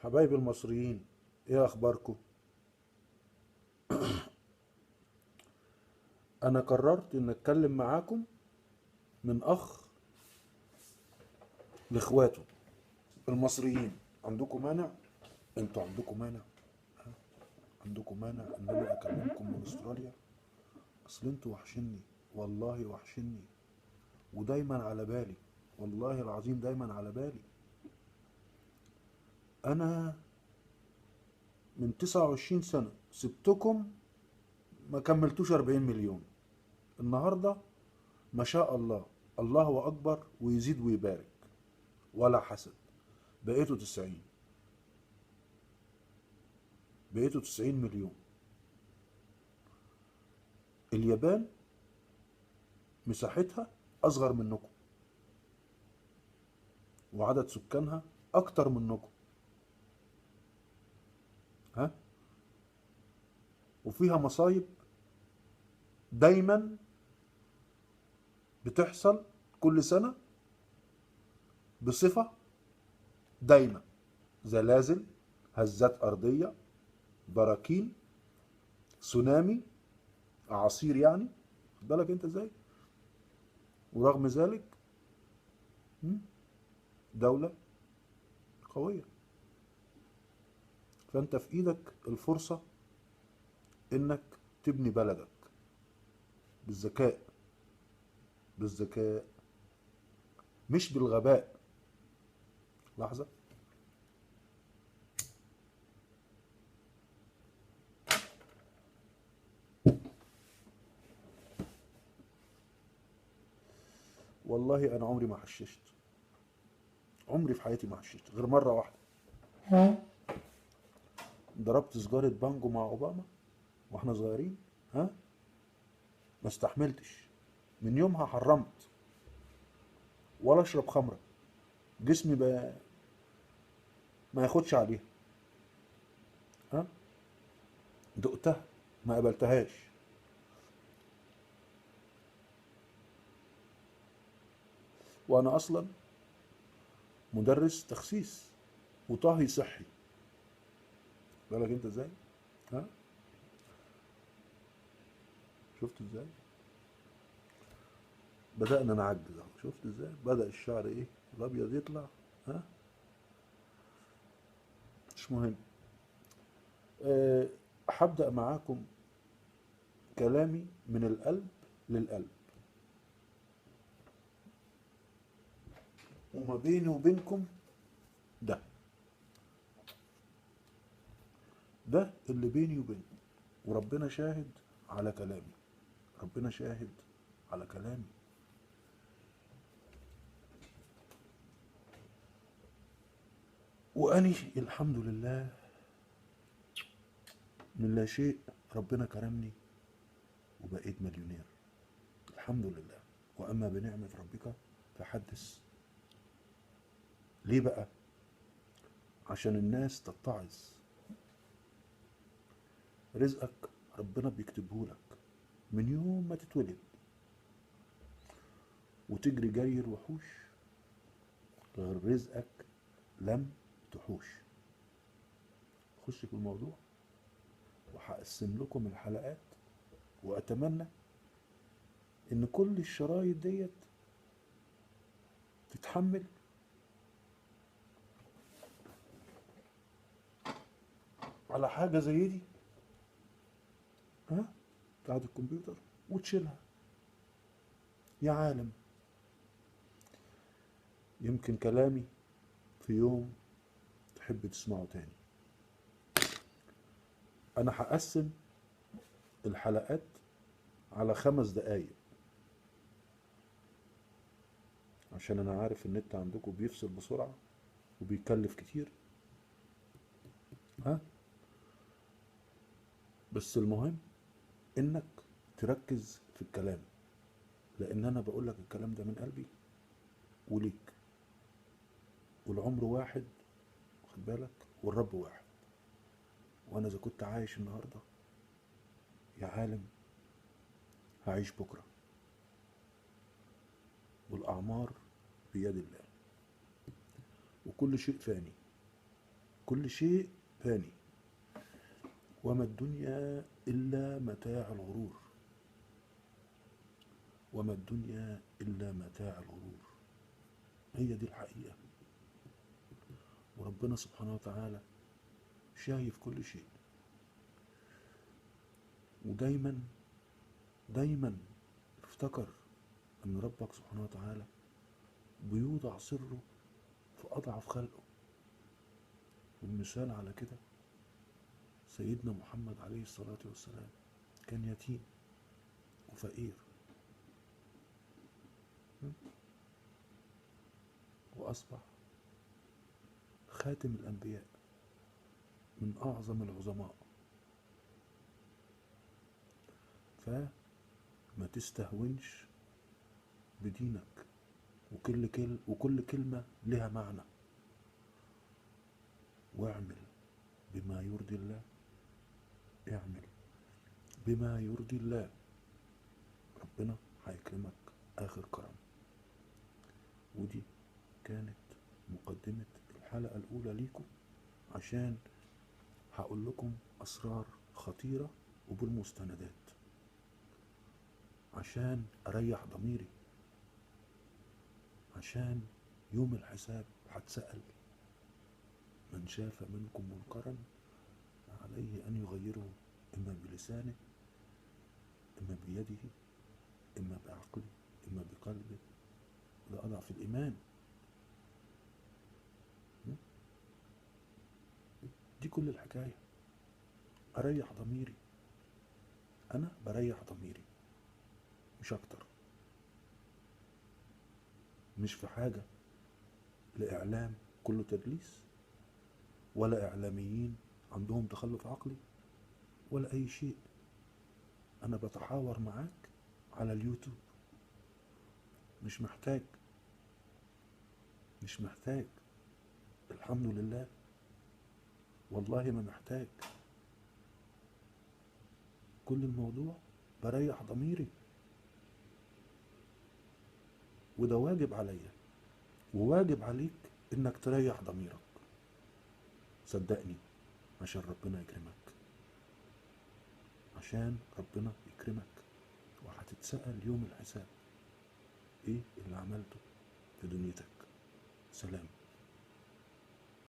حبايبي المصريين، ايه اخباركم؟ انا قررت ان اتكلم معاكم من اخ لاخواته المصريين. عندكم مانع؟ انتوا عندكم مانع؟ عندكم مانع ان انا اكلمكم من استراليا؟ اصل انتوا وحشني، والله وحشني، ودايما على بالي، والله العظيم دايما على بالي. انا من 29 سنة سبتكم، ما كملتوش 40 مليون. النهاردة ما شاء الله، الله اكبر ويزيد ويبارك، ولا حسد. بقيتوا 90، بقيتوا 90 مليون. اليابان مساحتها اصغر منكم، وعدد سكانها اكتر منكم، ها، وفيها مصايب دايما بتحصل كل سنة بصفة دايمة: زلازل، هزات أرضية، براكين، تسونامي، أعاصير، يعني خد بالك أنت إزاي. ورغم ذلك دولة قوية. فأنت في إيدك الفرصة إنك تبني بلدك بالذكاء، بالذكاء مش بالغباء. لحظة. والله أنا عمري ما حششت، عمري في حياتي ما حششت غير مرة واحدة. ضربت سجارة بانجو مع أوباما واحنا صغيرين، ها، ما استحملتش. من يومها حرمت ولا اشرب خمرة. جسمي بقى ما ياخدش عليها، ها. دقتها، ما قبلتهاش. وانا اصلا مدرس تخسيس وطهي صحي، بالك انت ازاي، ها. شفت ازاي بدأنا نعجز اهو؟ شفت ازاي بدأ الشعر ايه الابيض يطلع، ها. مش مهم. أه، هبدأ معاكم كلامي من القلب للقلب، وما بيني وبينكم ده، ده اللي بيني وبينكم، وربنا شاهد على كلامي، ربنا شاهد على كلامي. وأني الحمد لله من لا شيء ربنا كرمني وبقيت مليونير، الحمد لله. وأما بنعمة ربك فحدث. ليه بقى؟ عشان الناس تتعظ. رزقك ربنا بيكتبه لك من يوم ما تتولد، وتجري جري الوحوش غير رزقك لم تحوش. خش في الموضوع، وهقسم لكم الحلقات، وأتمنى إن كل الشرايط ديت تتحمل على حاجة زي دي، ها، بتاعت الكمبيوتر، وتشيلها. يا عالم، يمكن كلامي في يوم تحب تسمعه تاني. أنا هقسم الحلقات على 5 دقايق، عشان أنا عارف النت عندكم بيفصل بسرعة وبيكلف كتير، ها. بس المهم إنك تركز في الكلام، لأن أنا بقول لك الكلام ده من قلبي وليك. والعمر واحد، خد بالك، والرب واحد. وأنا إذا كنت عايش النهاردة، يا عالم هعيش بكرة، والأعمار بيد الله، وكل شيء فاني. كل شيء فاني. وما الدنيا إلا متاع الغرور. وما الدنيا إلا متاع الغرور. هي دي الحقيقة. وربنا سبحانه وتعالى شايف كل شيء. ودايما دايما افتكر ان ربك سبحانه وتعالى بيوضع سره في اضعف خلقه. والمثال على كده سيدنا محمد عليه الصلاة والسلام كان يتيم وفقير، واصبح خاتم الانبياء من اعظم العظماء. فما تستهونش بدينك، وكل كلمة لها معنى. واعمل بما يرضي الله. اعمل بما يرضي الله، ربنا هيكرمك آخر كرم. ودي كانت مقدمة الحلقة الأولى ليكم، عشان هقول لكم أسرار خطيرة وبالمستندات، عشان أريح ضميري، عشان يوم الحساب هتسأل: من شاف منكم منكرا عليه أن يغيره، إما بلسانه، إما بيده، إما بعقله، إما بقلبه. ده أضعف الإيمان. دي كل الحكاية. أريح ضميري. أنا بريح ضميري مش أكتر. مش في حاجة لإعلام كله تدليس، ولا إعلاميين عندهم تخلف عقلي، ولا أي شيء. أنا بتحاور معاك على اليوتيوب. مش محتاج مش محتاج الحمد لله، والله ما محتاج. كل الموضوع بريح ضميري، وده واجب عليا وواجب عليك انك تريح ضميرك. صدقني، عشان ربنا يكرمك، عشان ربنا يكرمك. وهتتسأل يوم الحساب ايه اللي عملته في دنيتك. سلام.